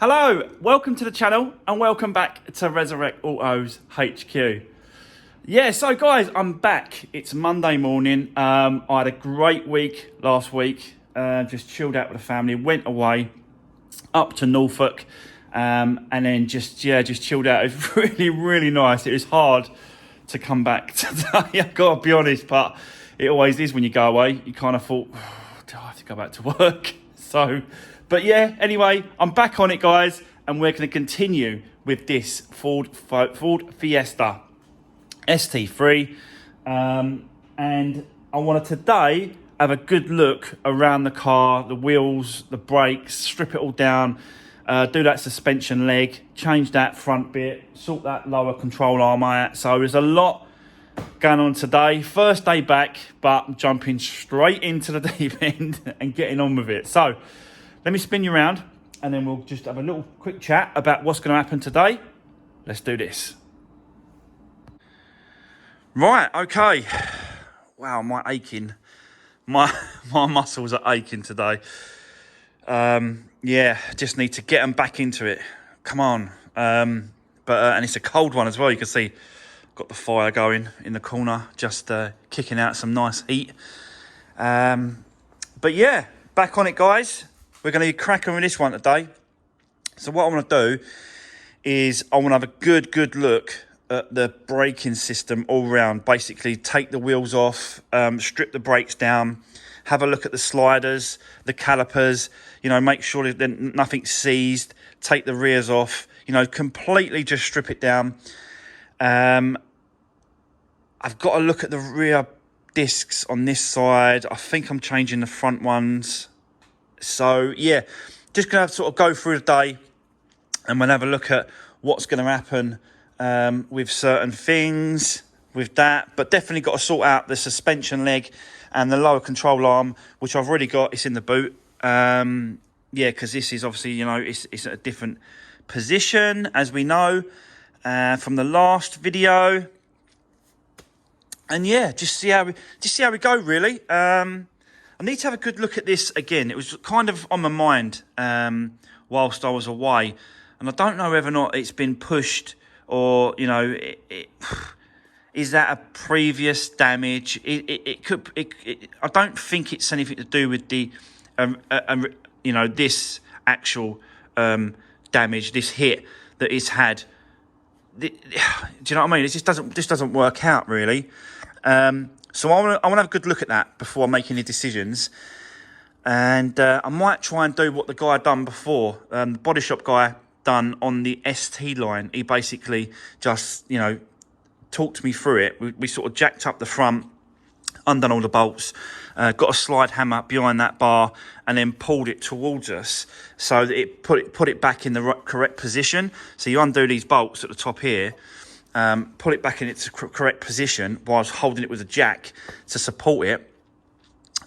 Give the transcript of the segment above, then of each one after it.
Hello, welcome to the channel and welcome back to Resurwreck Autos HQ. Yeah, so guys, I'm back. It's Monday morning. I had a great week last week. Just chilled out with the family, went away up to Norfolk, and then just chilled out. It was really nice. It was hard to come back today, I've got to be honest, but it always is when you go away. You kind of thought, do I have to go back to work? But yeah, anyway, I'm back on it, guys, and we're going to continue with this Ford Fiesta ST-3. And I want to today have a good look around the car, the wheels, the brakes, strip it all down, do that suspension leg, change that front bit, sort that lower control arm out. So there's a lot going on today. First day back, but I'm jumping straight into the deep end and getting on with it. So let me spin you around and then we'll just have a little quick chat about what's going to happen today. Let's do this. Right, okay. Wow, my muscles are aching today. Yeah, just need to get them back into it. Come on. And it's a cold one as well. You can see got the fire going in the corner, just kicking out some nice heat. But yeah, back on it, guys. We're going to crack on with this one today. So what I want to do is I want to have a good look at the braking system all round. Basically, take the wheels off, strip the brakes down, have a look at the sliders, the calipers, you know, make sure that nothing's seized, take the rears off, you know, completely just strip it down. I've got to look at the rear discs on this side. I think I'm changing the front ones. So yeah, just gonna have to sort of go through the day and we'll have a look at what's going to happen with certain things with that, but definitely got to sort out the suspension leg and the lower control arm, which I've already got. It's in the boot. Yeah, because this is obviously, you know, it's at a different position, as we know from the last video. And yeah, just see how we go, really. I need to have a good look at this again. It was kind of on my mind whilst I was away, and I don't know whether or not it's been pushed or, you know, is that a previous damage? It could. I don't think it's anything to do with the, you know, this actual damage, this hit that it's had. Do you know what I mean? It just doesn't work out really. So I want to have a good look at that before I make any decisions. And I might try and do what the guy done before, the body shop guy done on the ST line. He basically just, you know, talked me through it. We sort of jacked up the front, undone all the bolts, got a slide hammer behind that bar, and then pulled it towards us so that it put it back in the correct position. So you undo these bolts at the top here, put it back in its correct position whilst holding it with a jack to support it,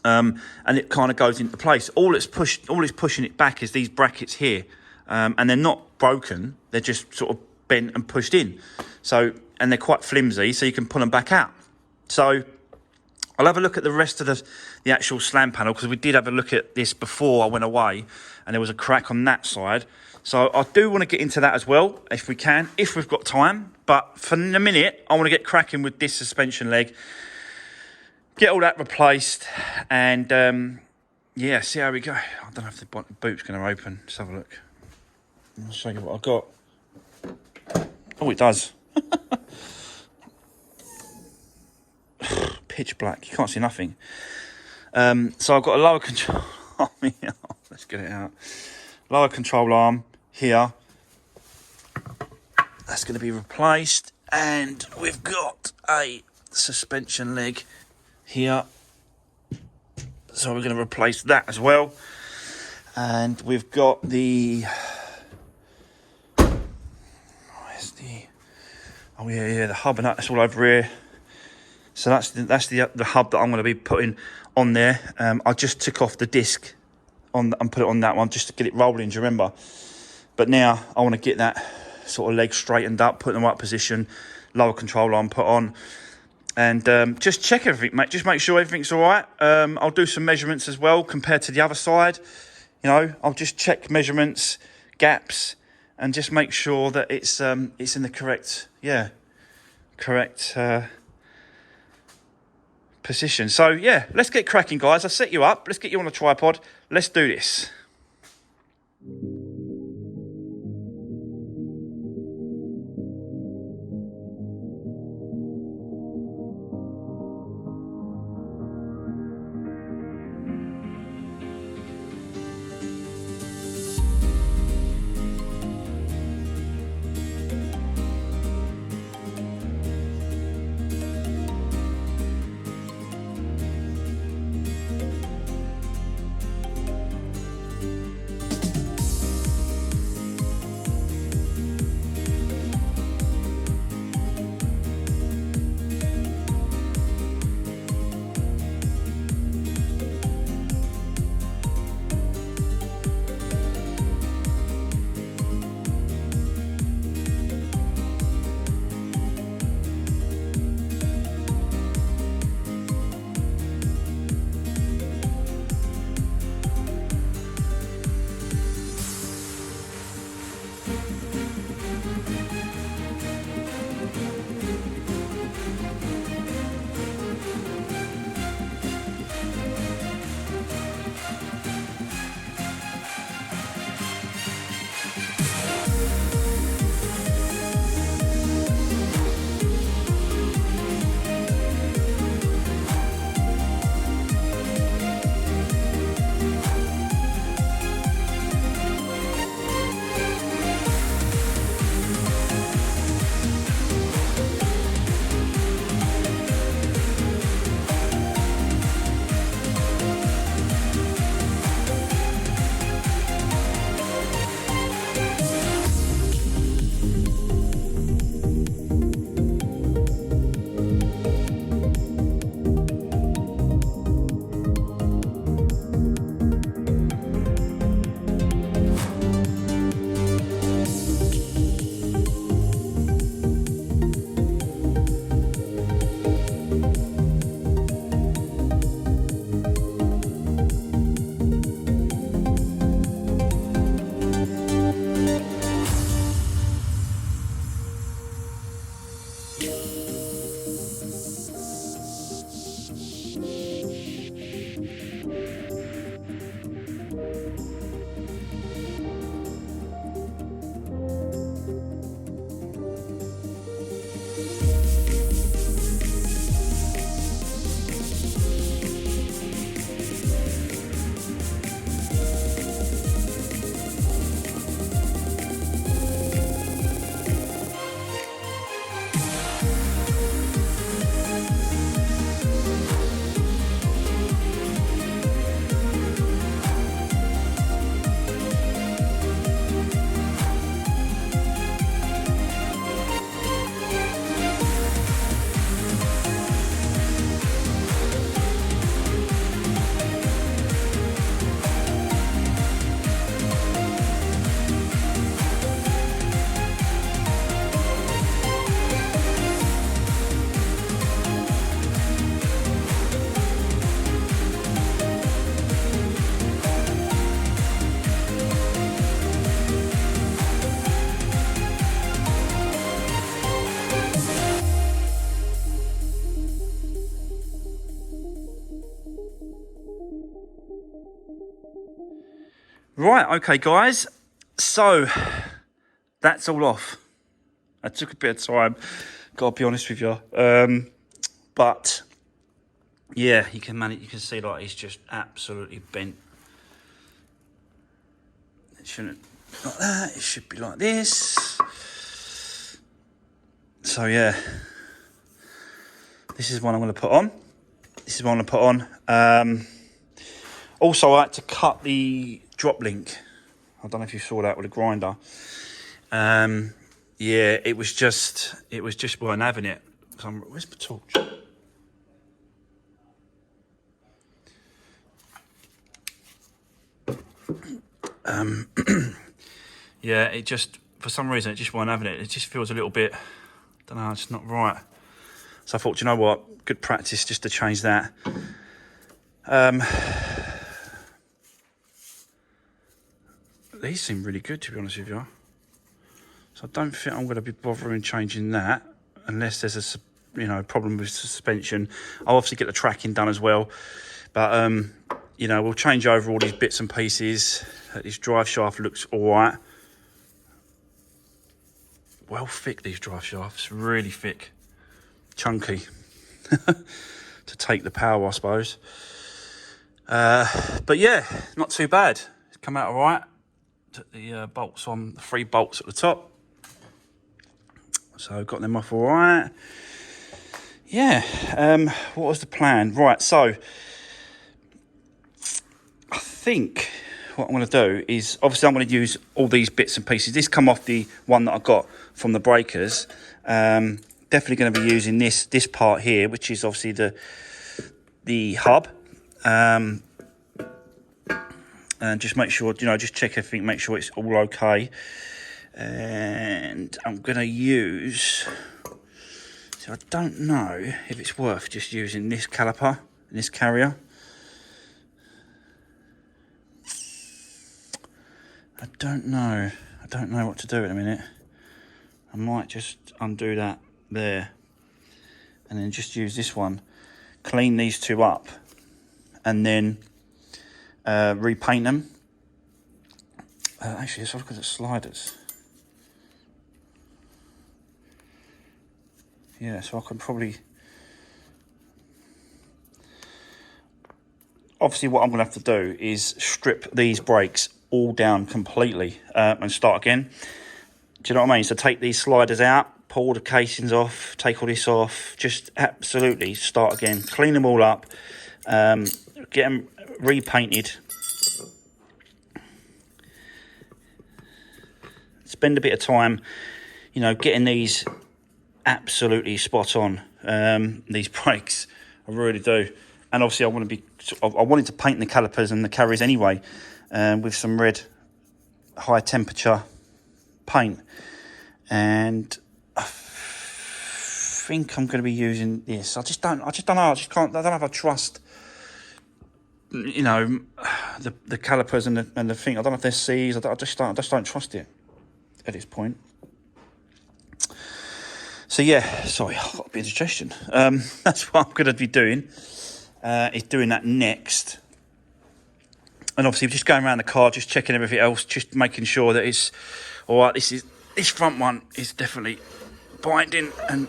and it kind of goes into place. All it's pushing it back is these brackets here, and they're not broken, they're just sort of bent and pushed in. So, and they're quite flimsy, so you can pull them back out. So I'll have a look at the rest of the actual slam panel, because we did have a look at this before I went away, and there was a crack on that side. So I do want to get into that as well, if we can, if we've got time. But for the minute, I want to get cracking with this suspension leg, get all that replaced, and yeah, see how we go. I don't know if the boot's going to open. Let's have a look. I'll show you what I've got. Oh, it does. Pitch black. You can't see nothing. So I've got a lower control arm here. Let's get it out. Lower control arm here. That's going to be replaced. And we've got a suspension leg here. So we're going to replace that as well. And we've got the... Where's the... Oh yeah, the hub and that's all over here. So that's the hub that I'm going to be putting on there. I just took off the disc and put it on that one just to get it rolling, do you remember? But now I want to get that sort of leg straightened up, put in the right position, lower control arm put on, and just check everything, mate. Just make sure everything's all right. I'll do some measurements as well compared to the other side. You know, I'll just check measurements, gaps, and just make sure that it's in the correct position. So yeah, let's get cracking, guys. I'll set you up. Let's get you on a tripod. Let's do this. Right, okay, guys. So that's all off. It took a bit of time, gotta be honest with you. But yeah, you can manage. You can see like it's just absolutely bent. It shouldn't be like that. It should be like this. So yeah, this is one I'm going to put on. This is one I'm going to put on. Also, I had to cut the drop link. I don't know if you saw that with a grinder. Yeah, it was just weren't having it. Where's the torch? Yeah, it just, for some reason, it just weren't having it. It just feels a little bit, don't know, it's not right. So I thought, you know what, good practice just to change that. these seem really good, to be honest with you. So I don't think I'm going to be bothering changing that unless there's a, you know, problem with suspension. I'll obviously get the tracking done as well. But, you know, we'll change over all these bits and pieces. This drive shaft looks all right. Well thick, these drive shafts, really thick, chunky to take the power, I suppose. But yeah, not too bad. It's come out all right. Took the bolts on, the 3 bolts at the top. So got them off all right. Yeah, what was the plan? Right, so I think what I'm going to do is, obviously I'm going to use all these bits and pieces. This come off the one that I got from the breakers. Definitely going to be using this part here, which is obviously the hub. And just make sure, you know, just check everything, make sure it's all okay. And I'm going to use, so I don't know if it's worth just using this caliper, this carrier. I don't know what to do in a minute. I might just undo that there and then just use this one, clean these 2 up and then repaint them. Actually, let's have a look at the sliders. Yeah, so I can probably... Obviously, what I'm going to have to do is strip these brakes all down completely and start again. Do you know what I mean? So take these sliders out, pull the casings off, take all this off, just absolutely start again. Clean them all up, get them repainted. Spend a bit of time, you know, getting these absolutely spot on, these brakes. I really do. And obviously I wanted to paint the calipers and the carriers anyway, with some red high temperature paint. And I think I'm going to be using this. I don't know. I don't know if I trust, you know, the calipers and the thing. I don't know if they're C's. I just don't trust it at this point. So yeah, sorry, I've got a bit of digestion. That's what I'm going to be doing. Is doing that next. And obviously just going around the car, just checking everything else, just making sure that it's all right. This front one is definitely binding, and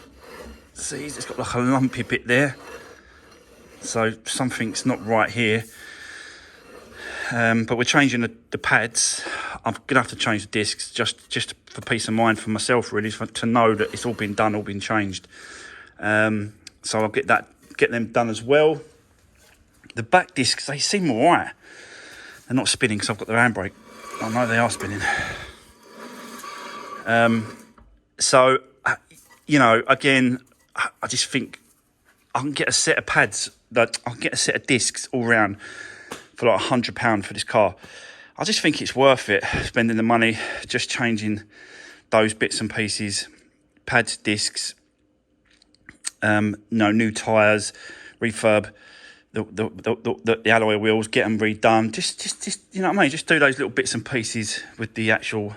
see, it's got like a lumpy bit there. So something's not right here. But we're changing the pads. I'm gonna have to change the discs just for peace of mind for myself, really, to know that it's all been done, all been changed. So I'll get them done as well. The back discs, they seem all right. They're not spinning because I've got the handbrake. I know they are spinning. So, you know, again, I just think I can get a set of pads, I'll get a set of discs all round for like £100 for this car. I just think it's worth it, spending the money, just changing those bits and pieces, pads, discs, no, new tyres, refurb the alloy wheels, get them redone. Just you know what I mean? Just do those little bits and pieces with the actual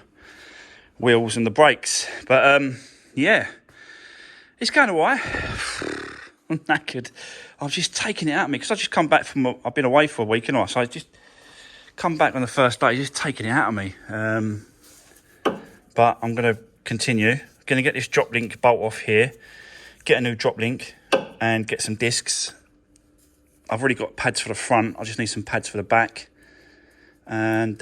wheels and the brakes. But yeah, it's going all right. I'm knackered. I've just taken it out of me because I just come back from, I've been away for a week, so I just come back on the first day, just taking it out of me. But I'm going to continue. Going to get this drop link bolt off here, get a new drop link and get some discs. I've already got pads for the front. I just need some pads for the back. And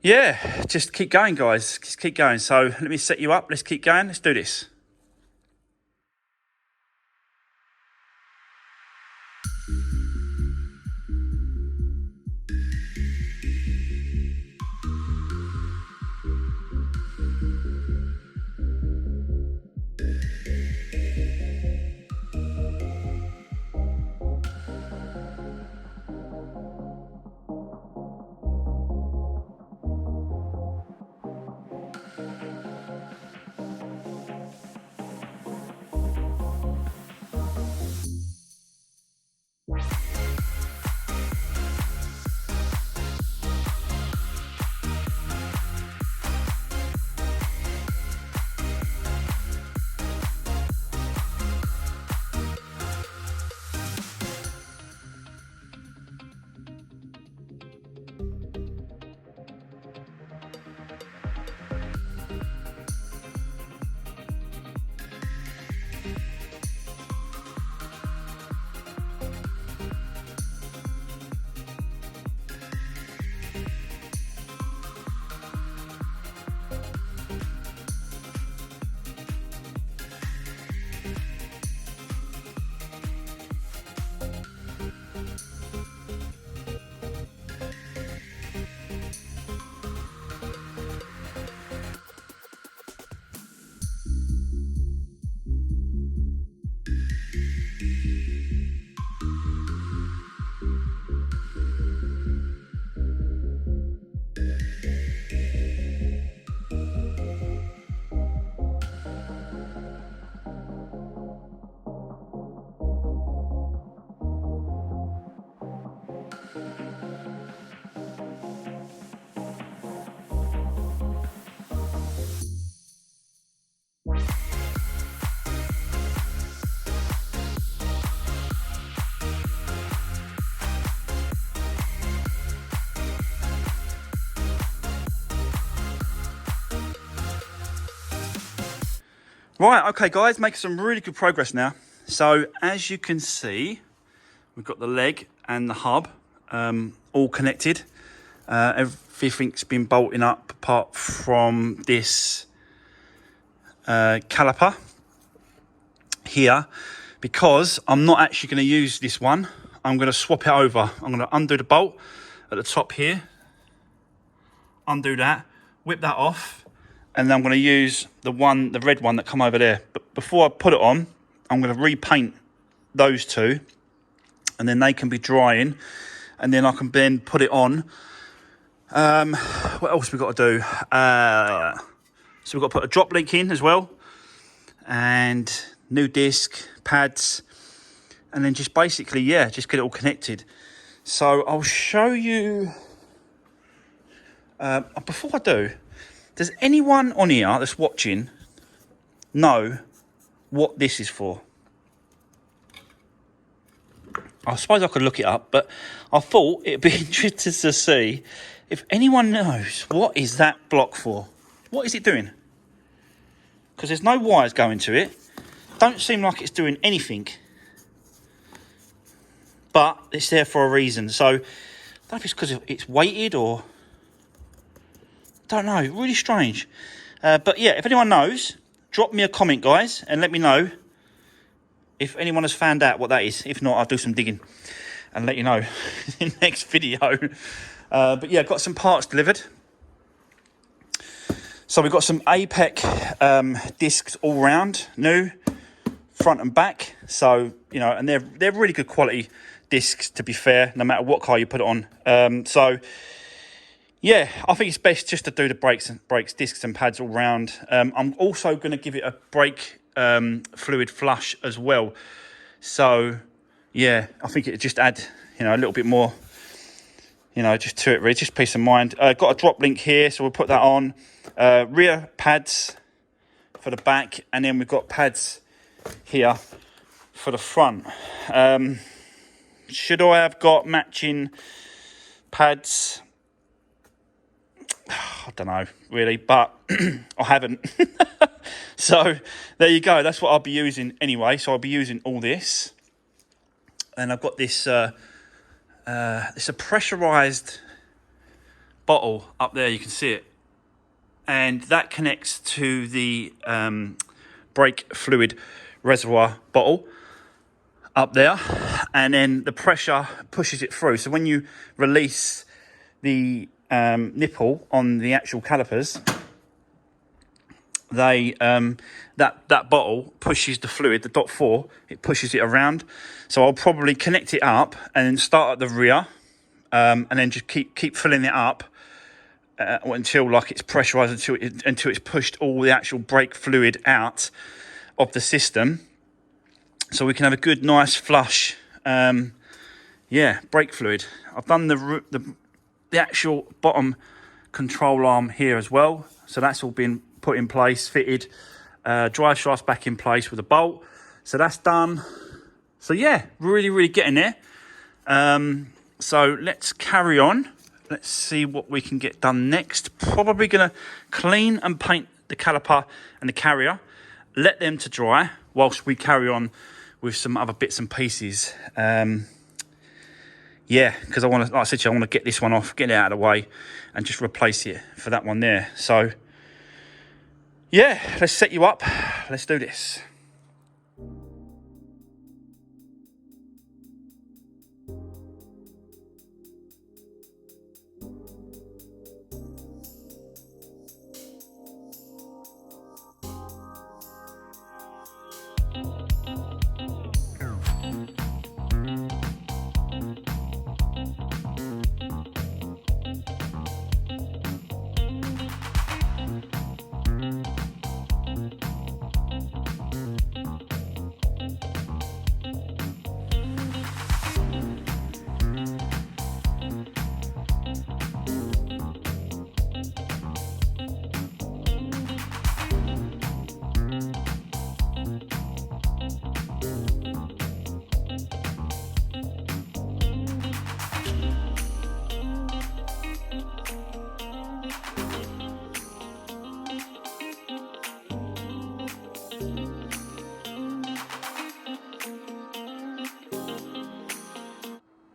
yeah, just keep going, guys. Just keep going. So let me set you up. Let's keep going. Let's do this. Right, okay guys, making some really good progress now. So as you can see, we've got the leg and the hub all connected. Everything's been bolting up apart from this caliper here, because I'm not actually going to use this one. I'm going to swap it over. I'm going to undo the bolt at the top here, undo that, whip that off, and then I'm going to use the red one that come over there. But before I put it on, I'm going to repaint those two, and then they can be drying, and then I can then put it on. What else we got to do? So we've got to put a drop link in as well, and new disc, pads, and then just basically, yeah, just get it all connected. So I'll show you, before I do, does anyone on here that's watching know what this is for? I suppose I could look it up, but I thought it'd be interesting to see if anyone knows what is that block for. What is it doing? Because there's no wires going to it. Don't seem like it's doing anything. But it's there for a reason. So I don't know if it's because it's weighted or... don't know, really strange. But yeah, if anyone knows, drop me a comment, guys, and let me know if anyone has found out what that is. If not, I'll do some digging and let you know in the next video. But yeah, got some parts delivered. So we've got some APEC discs all round, new, front and back. So, you know, and they're really good quality discs, to be fair, no matter what car you put it on. So yeah, I think it's best just to do the brakes, discs and pads all round. I'm also going to give it a brake fluid flush as well. So yeah, I think it just add, you know, a little bit more, you know, just to it really, just peace of mind. Got a drop link here, so we'll put that on. Rear pads for the back, and then we've got pads here for the front. Should I have got matching pads? I don't know really, but I haven't. So there you go, that's what I'll be using anyway. So I'll be using all this, and I've got this it's a pressurized bottle up there, you can see it, and that connects to the brake fluid reservoir bottle up there, and then the pressure pushes it through. So when you release the nipple on the actual calipers, they that bottle pushes the fluid, the .4, it pushes it around. So I'll probably connect it up and then start at the rear, and then just keep filling it up until like it's pressurized, until it's pushed all the actual brake fluid out of the system, so we can have a good nice flush brake fluid. I've done the actual bottom control arm here as well, so that's all been put in place, fitted. Drive shaft's back in place with a bolt, so that's done. So yeah, really getting there. So let's carry on. Let's see what we can get done next. Probably gonna clean and paint the caliper and the carrier, let them to dry whilst we carry on with some other bits and pieces. Yeah, because I want to, like I said to you, I want to get this one off, get it out of the way, and just replace it for that one there. So yeah, let's set you up. Let's do this.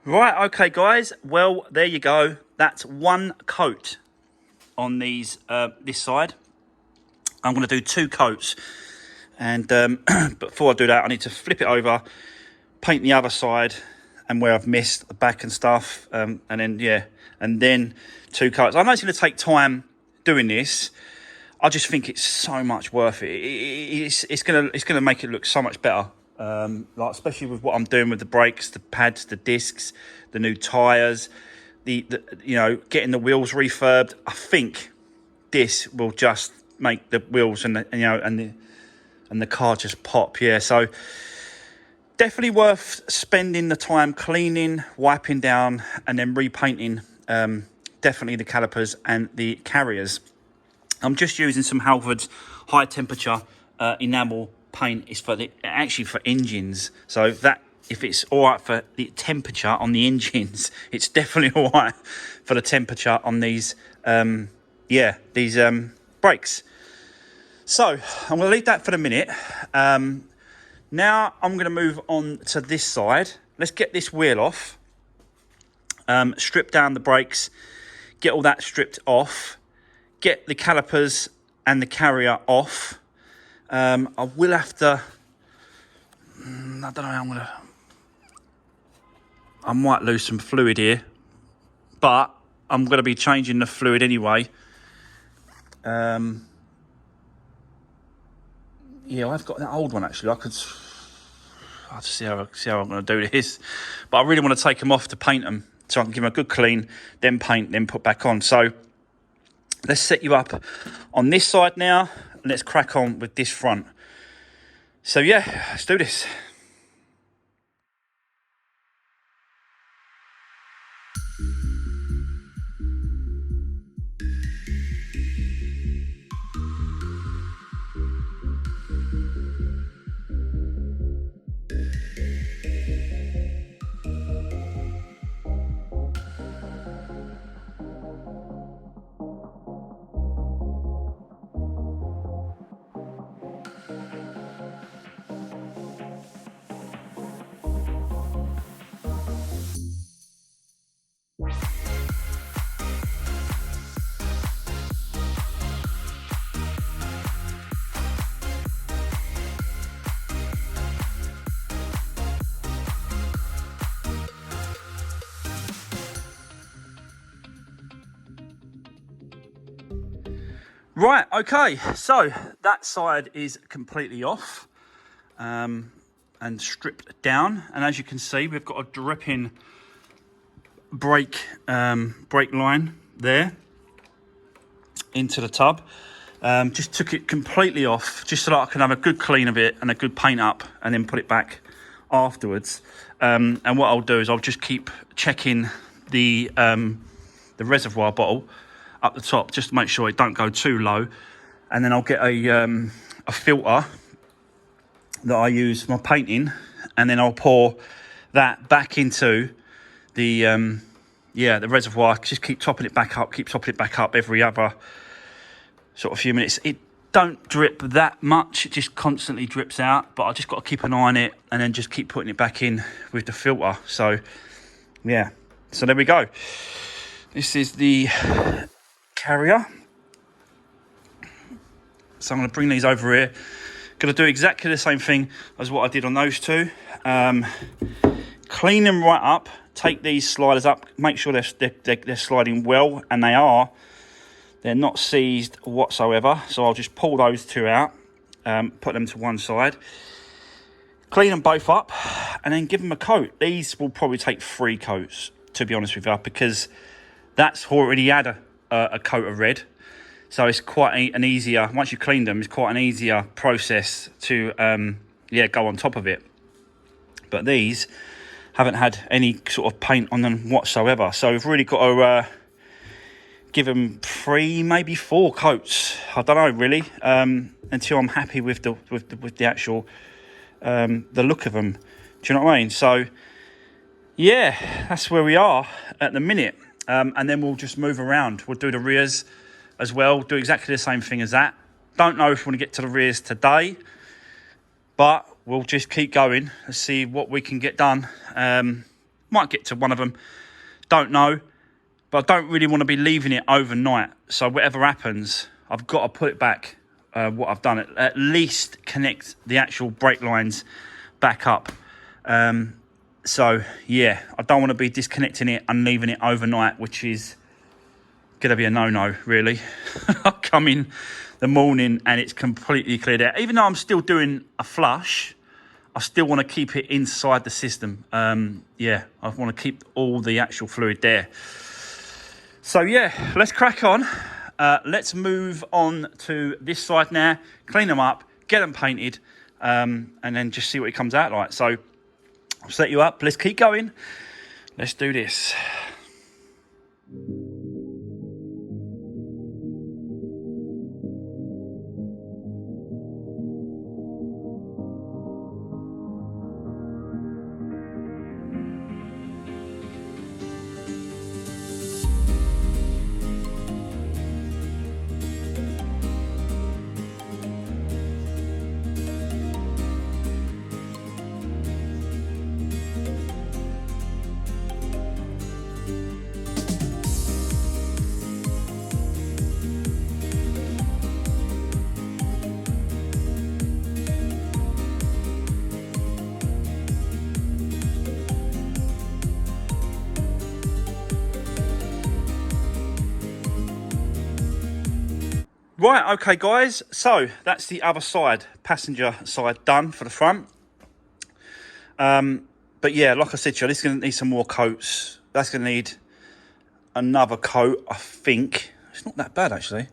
Right, okay guys, well there you go. That's one coat on these this side. I'm going to do 2 coats, and but before I do that I need to flip it over, paint the other side and where I've missed the back and stuff, and then 2 coats. I know it's going to take time doing this. I just think it's so much worth it. It's gonna make it look so much better. Like especially with what I'm doing with the brakes, the pads, the discs, the new tires, the getting the wheels refurbed. I think this will just make the wheels and the car just pop. Yeah, so definitely worth spending the time cleaning, wiping down, and then repainting. Definitely the calipers and the carriers. I'm just using some Halford's high temperature enamel paint. It's actually for engines. So that if it's all right for the temperature on the engines, it's definitely all right for the temperature on these brakes. So I'm going to leave that for the minute. Now I'm going to move on to this side. Let's get this wheel off. Strip down the brakes. Get all that stripped off. Get the calipers and the carrier off. I will have to, I don't know, I might lose some fluid here, but I'm going to be changing the fluid anyway. Yeah, I've got that old one actually. I'll just see how I'm going to do this, but I really want to take them off to paint them, so I can give them a good clean, then paint, then put back on. So let's set you up on this side now, and let's crack on with this front. So yeah, let's do this. Right, okay, so that side is completely off and stripped down, and as you can see, we've got a dripping brake line there into the tub. Just took it completely off, just so that I can have a good clean of it and a good paint up, and then put it back afterwards. And what I'll do is I'll just keep checking the reservoir bottle up the top, just to make sure it don't go too low, and then I'll get a filter that I use for my painting, and then I'll pour that back into the reservoir. Just keep topping it back up every other sort of few minutes. It don't drip that much, it just constantly drips out, but I just got to keep an eye on it, and then just keep putting it back in with the filter. So yeah, so there we go. This is the carrier. So I'm going to bring these over here. Going to do exactly the same thing as what I did on those two. Clean them right up. Take these sliders up. Make sure they're sliding well, and they are. They're not seized whatsoever. So I'll just pull those two out, put them to one side. Clean them both up, and then give them a coat. These will probably take 3 coats, to be honest with you, because that's already had a coat of red. So it's quite an easier, once you clean them, it's quite an easier process to go on top of it. But these haven't had any sort of paint on them whatsoever, so we've really got to give them 3, maybe 4 coats. I don't know really, until I'm happy with the actual the look of them. Do you know what I mean? So yeah, that's where we are at the minute. And then we'll just move around. We'll do the rears as well, do exactly the same thing as that. Don't know if we want to get to the rears today, but we'll just keep going and see what we can get done. Might get to one of them, don't know. But I don't really want to be leaving it overnight. So whatever happens, I've got to put it back, what I've done. At least connect the actual brake lines back up. So, yeah, I don't want to be disconnecting it and leaving it overnight, which is going to be a no-no, really. I'll come in the morning and it's completely cleared out. Even though I'm still doing a flush, I still want to keep it inside the system. Yeah, I want to keep all the actual fluid there. So, yeah, let's crack on. Let's move on to this side now, clean them up, get them painted, and then just see what it comes out like. So, I'll set you up. Let's keep going. Let's do this. Right, okay, guys. So that's the other side, passenger side, done for the front. But yeah, like I said to you, this is going to need some more coats. That's going to need another coat, I think. It's not that bad, actually.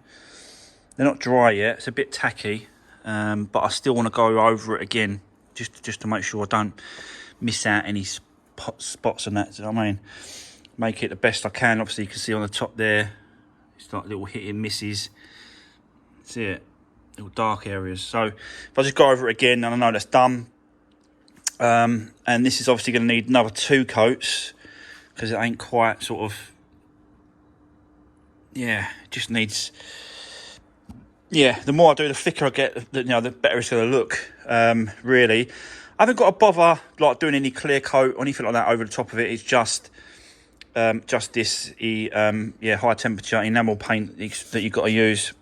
They're not dry yet. It's a bit tacky, but I still want to go over it again, just to make sure I don't miss out any spots on that. Do you know what I mean? Make it the best I can. Obviously, you can see on the top there, it's like little hit and misses. See it, little dark areas. So if I just go over it again, and I know that's done. And this is obviously going to need another 2 coats because it ain't quite sort of. Yeah, it just needs. Yeah, the more I do, the thicker I get. The better it's going to look. Really, I haven't got to bother like doing any clear coat or anything like that over the top of it. It's just this high temperature enamel paint that you've got to use.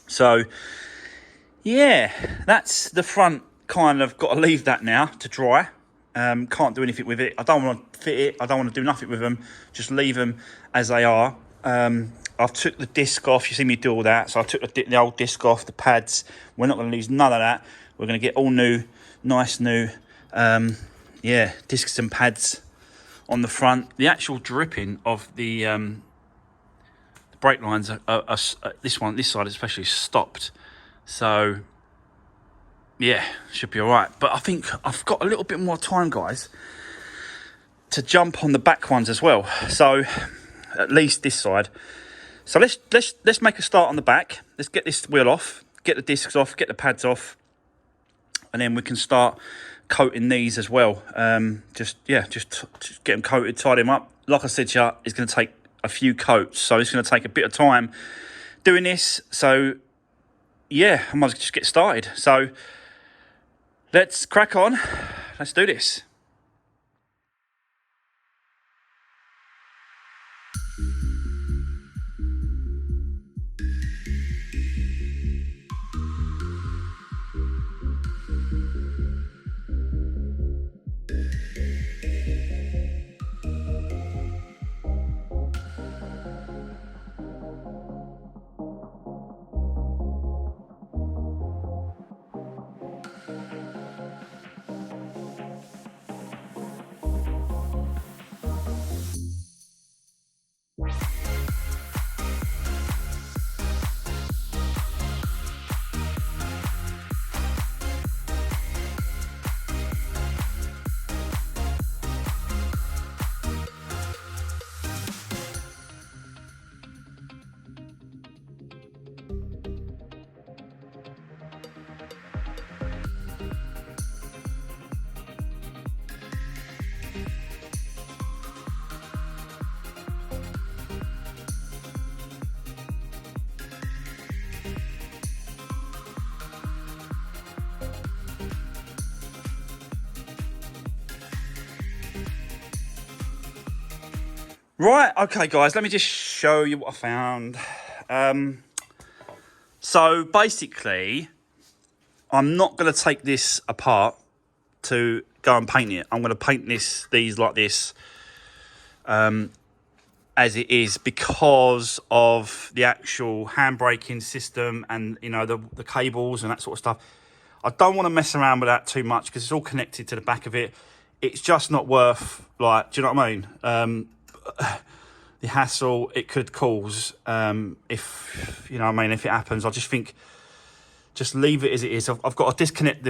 So, yeah, that's the front. Kind of got to leave that now to dry. Can't do anything with it. I don't want to fit it. I don't want to do nothing with them. Just leave them as they are. I've took the disc off. You see me do all that. So I took the old disc off, the pads. We're not going to lose none of that. We're going to get all new, nice new, discs and pads on the front. The actual dripping of the brake lines are this side especially stopped, so yeah, should be all right. But I think I've got a little bit more time, guys, to jump on the back ones as well. So at least this side. So let's make a start on the back. Let's get this wheel off, get the discs off, get the pads off, and then we can start coating these as well. Just get them coated, tie them up. Like I said to you, it's going to take a few coats, so it's going to take a bit of time doing this. So yeah, I might as well just get started. So let's crack on. Let's do this. Right, okay, guys, let me just show you what I found. So basically, I'm not going to take this apart to go and paint it. I'm going to paint these like this as it is, because of the actual handbraking system and, you know, the cables and that sort of stuff. I don't want to mess around with that too much because it's all connected to the back of it. It's just not worth, like, do you know what I mean? The hassle it could cause, if, you know what I mean, if it happens. I just think, just leave it as it is. I've got to disconnect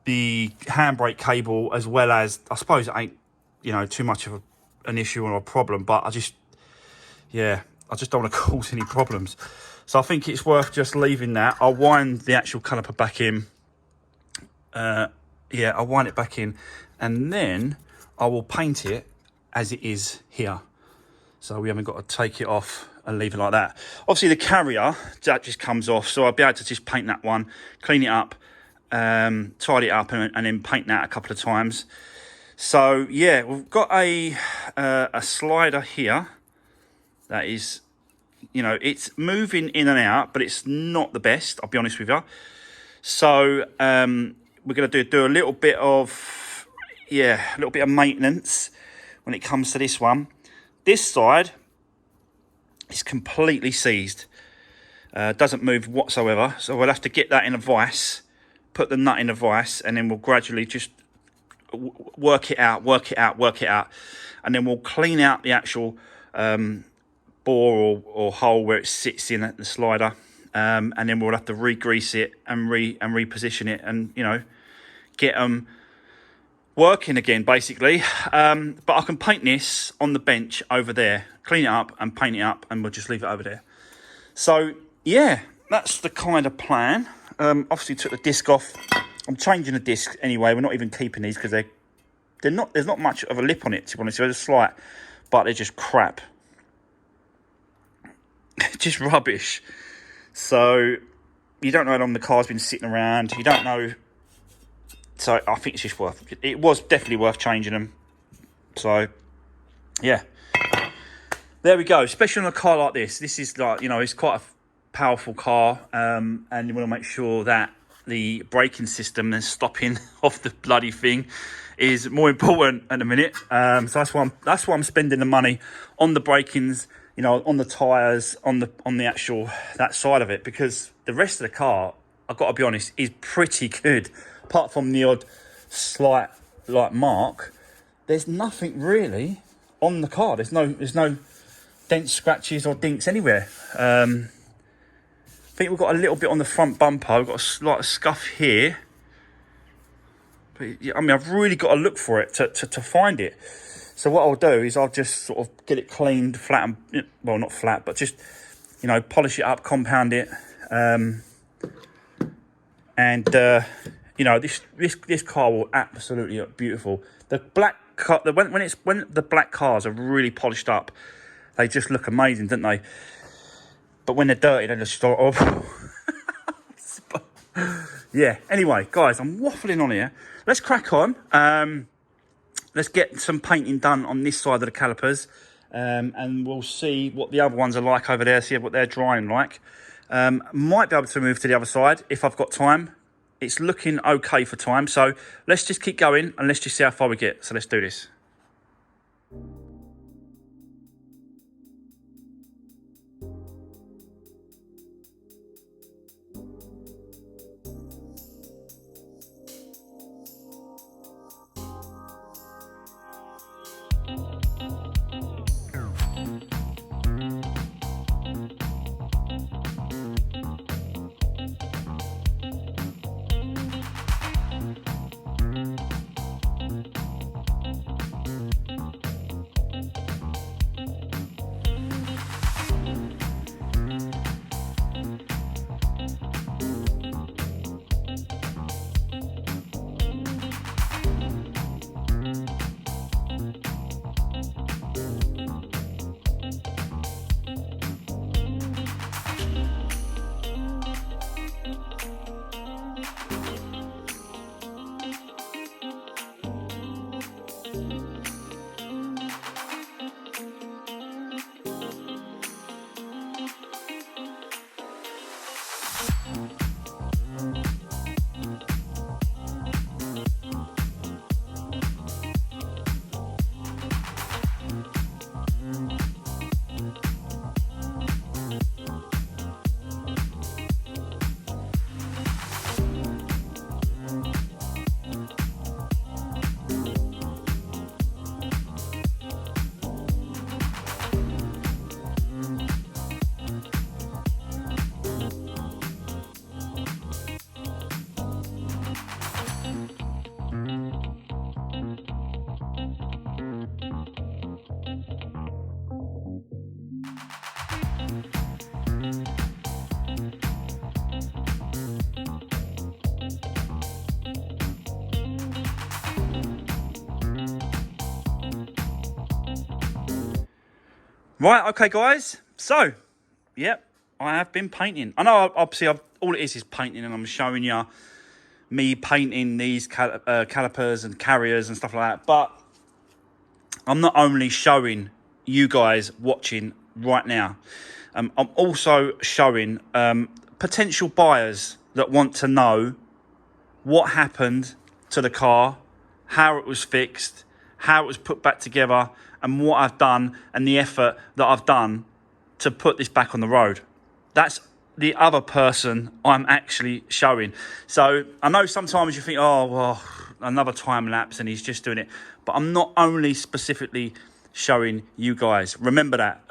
the handbrake cable, as well as, I suppose it ain't, you know, too much of an issue or a problem, but I just don't want to cause any problems. So I think it's worth just leaving that. I'll wind the actual caliper back in. I'll wind it back in, and then I will paint it as it is here. So we haven't got to take it off and leave it like that. Obviously the carrier, that just comes off, so I'll be able to just paint that one, clean it up, tidy it up, and then paint that a couple of times. So yeah, we've got a slider here that is, you know, it's moving in and out, but it's not the best, I'll be honest with you. So we're going to do a little bit of maintenance when it comes to this one. This side is completely seized, doesn't move whatsoever. So we'll have to get that in a vise, put the nut in a vise, and then we'll gradually just work it out, and then we'll clean out the actual bore or hole where it sits in at the slider, and then we'll have to re-grease it and reposition it, and, you know, get them working again, basically. But I can paint this on the bench over there, clean it up and paint it up, and we'll just leave it over there. So yeah, that's the kind of plan. Obviously took the disc off. I'm changing the disc anyway. We're not even keeping these because they're not, there's not much of a lip on it, to be honest. They're slight, but they're just crap. Just rubbish. So you don't know how long the car's been sitting around. You don't know. So I think it's just it was definitely worth changing them. So yeah, there we go. Especially on a car like this. This is, like, you know, it's quite a powerful car, and you want to make sure that the braking system and stopping off the bloody thing is more important at the minute. So that's why I'm spending the money on the brakings, you know, on the tyres, on the actual, that side of it, because the rest of the car, I've got to be honest, is pretty good. Apart from the odd slight, like, mark, there's nothing really on the car. There's no dents, scratches or dinks anywhere. I think we've got a little bit on the front bumper. We've got a slight scuff here. But I mean, I've really got to look for it to find it. So what I'll do is I'll just sort of get it cleaned, flat, and, well, not flat, but just, you know, polish it up, compound it, you know, this car will absolutely look beautiful. The black car, when the black cars are really polished up, they just look amazing, don't they? But when they're dirty, they just start off. Yeah. Anyway, guys, I'm waffling on here. Let's crack on. Let's get some painting done on this side of the calipers, and we'll see what the other ones are like over there. See what they're drying like. Might be able to move to the other side if I've got time. It's looking okay for time, so let's just keep going and let's just see how far we get. So let's do this. Right, okay, guys. So, yep, I have been painting. I know, obviously, all it is painting, and I'm showing you me painting these calipers and carriers and stuff like that. But I'm not only showing you guys watching right now. I'm also showing potential buyers that want to know what happened to the car, how it was fixed, how it was put back together, and what I've done and the effort that I've done to put this back on the road. That's the other person I'm actually showing. So I know sometimes you think, oh, well, another time lapse and he's just doing it. But I'm not only specifically showing you guys. Remember that.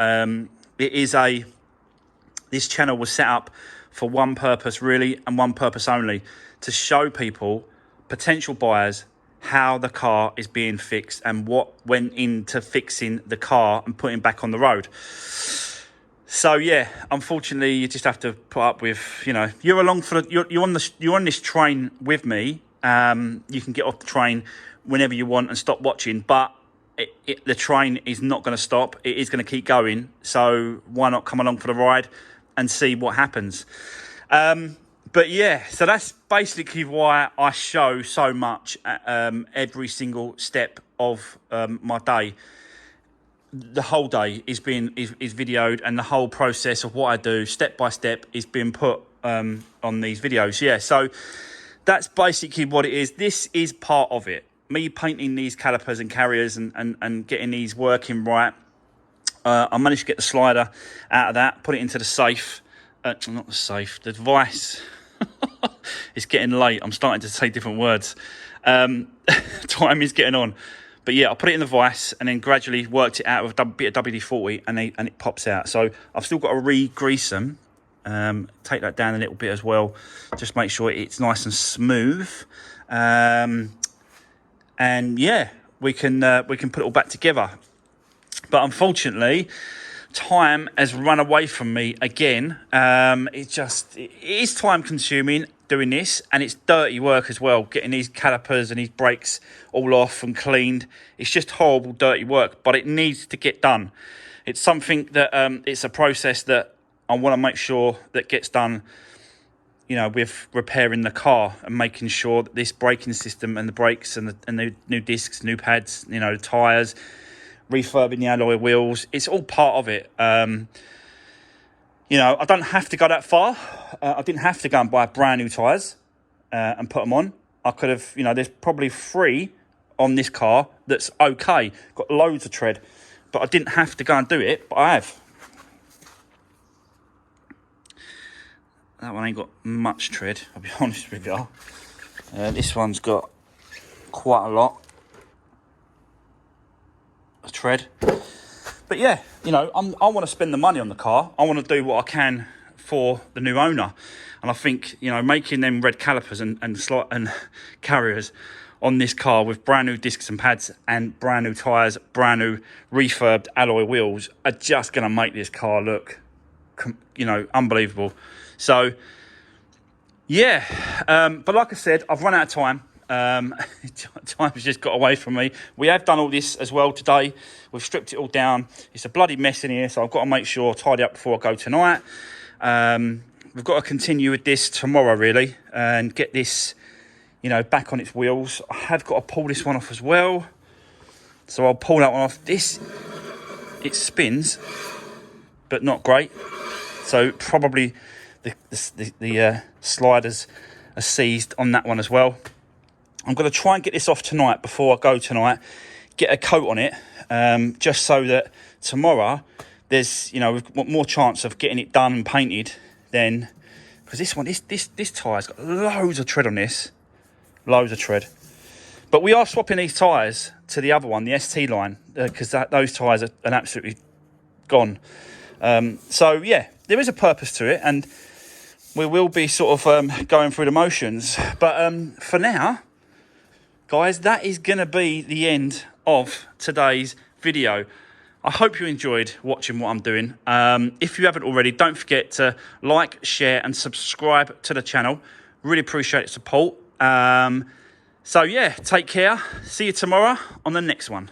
This channel was set up for one purpose really, and one purpose only, to show people, potential buyers, how the car is being fixed and what went into fixing the car and putting back on the road. So yeah, unfortunately, you just have to put up with, you know, you're along for the, you're on this train with me. You can get off the train whenever you want and stop watching, but the train is not going to stop. It is going to keep going. So why not come along for the ride and see what happens? But yeah, so that's basically why I show so much every single step of my day. The whole day is videoed, and the whole process of what I do step by step is being put on these videos. Yeah, so that's basically what it is. This is part of it. Me painting these calipers and carriers and getting these working right. I managed to get the slider out of that, put it into the safe. Not the safe, the vise. It's getting late. I'm starting to say different words. Time is getting on. But yeah, I put it in the vise and then gradually worked it out with a bit of WD-40 and it pops out. So I've still got to re-grease them. Take that down a little bit as well. Just make sure it's nice and smooth. And yeah, we can put it all back together. But unfortunately, time has run away from me again. It is time consuming doing this, and it's dirty work as well, getting these calipers and these brakes all off and cleaned. It's just horrible dirty work, but it needs to get done. It's something that it's a process that I want to make sure that gets done, you know, with repairing the car and making sure that this braking system and the brakes and the new discs, new pads, you know, the tyres, refurbing the alloy wheels, it's all part of it. You know, I don't have to go that far. I didn't have to go and buy brand new tyres and put them on. I could have, you know, there's probably 3 on this car that's okay. Got loads of tread, but I didn't have to go and do it, but I have. That one ain't got much tread, I'll be honest with you. This one's got quite a lot of tread. But yeah, you know, I want to spend the money on the car. I want to do what I can for the new owner. And I think, you know, making them red calipers and carriers on this car with brand new discs and pads and brand new tyres, brand new refurbed alloy wheels are just going to make this car look, you know, unbelievable. So, yeah. But like I said, I've run out of time. Time's just got away from me. We have done all this as well today. We've stripped it all down. It's a bloody mess in here, so I've got to make sure I tidy up before I go tonight. We've got to continue with this tomorrow, really, and get this, you know, back on its wheels. I have got to pull this one off as well, so I'll pull that one off. It spins, but not great. So probably the sliders are seized on that one as well. I'm going to try and get this off tonight before I go tonight, get a coat on it, just so that tomorrow there's, you know, we've got more chance of getting it done and painted than, because this tyre's got loads of tread on this, loads of tread. But we are swapping these tyres to the other one, the ST line, because those tyres are absolutely gone. So yeah, there is a purpose to it, and we will be sort of going through the motions. But for now, guys, that is going to be the end of today's video. I hope you enjoyed watching what I'm doing. If you haven't already, don't forget to like, share and subscribe to the channel. Really appreciate the support. So yeah, take care. See you tomorrow on the next one.